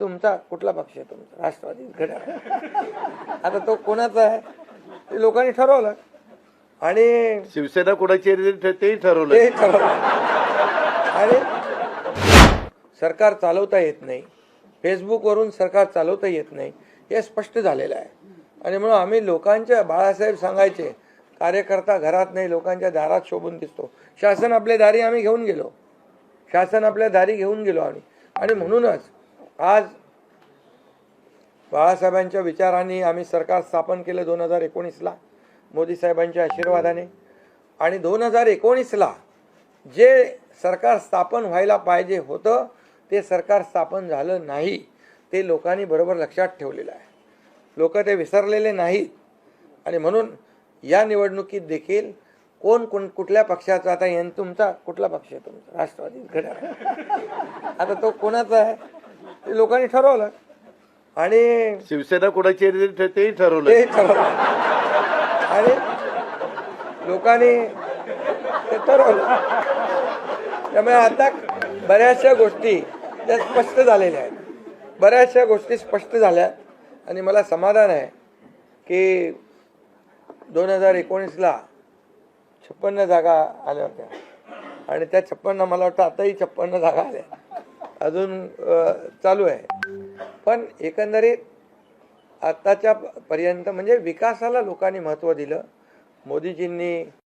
तुमचा कुठला पक्ष आहे? तुमचा राष्ट्रवादी घड्याळ. आता तो कोणाचा आहे ते लोकांनी ठरवलं आणि शिवसेना कोणाची आहे तेही ठरवलं. ते ठरवलं आणि सरकार चालवता येत नाही, फेसबुकवरून सरकार चालवता येत नाही हे स्पष्ट झालेलं आहे. आणि म्हणून आम्ही लोकांच्या, बाळासाहेब सांगायचे, कार्यकर्ता घरात नाही लोकांच्या दारात शोभून दिसतो. शासन आपल्या दारी आम्ही घेऊन गेलो, शासन आपल्या दारी घेऊन गेलो आम्ही. आणि म्हणूनच आज बाळासाहेबांच्या विचारांनी आम्ही सरकार स्थापन केलं 2019ला मोदी साहेबांच्या आशीर्वादाने. आणि 2019ला जे सरकार स्थापन व्हायला पाहिजे होतं ते सरकार स्थापन झालं नाही, ते लोकांनी बरोबर लक्षात ठेवलेलं आहे. लोक ते विसरलेले नाहीत. आणि म्हणून या निवडणुकीत देखील कोण कुठल्या पक्षाचा, आता तुमचा कुठला पक्ष आहे? तुमचा राष्ट्रवादी घड्याळ. आता तो कोणाचा आहे ते लोकांनी ठरवलं आणि शिवसेना कोणाची आहे तेही ठरवलं. ते ठरवलं आणि लोकांनी ते ठरवलं. त्यामुळे आता बऱ्याचशा गोष्टी त्या स्पष्ट झालेल्या आहेत, बऱ्याचशा गोष्टी स्पष्ट झाल्या. आणि मला समाधान आहे की 2019ला 56 जागा आल्या होत्या आणि त्या 56 मला वाटतं आताही 56 जागा आल्या, अजून चालू आहे. पण एकंदरीत आताच्या पर्यंत म्हणजे विकासाला लोकांनी महत्त्व दिलं. मोदीजींनी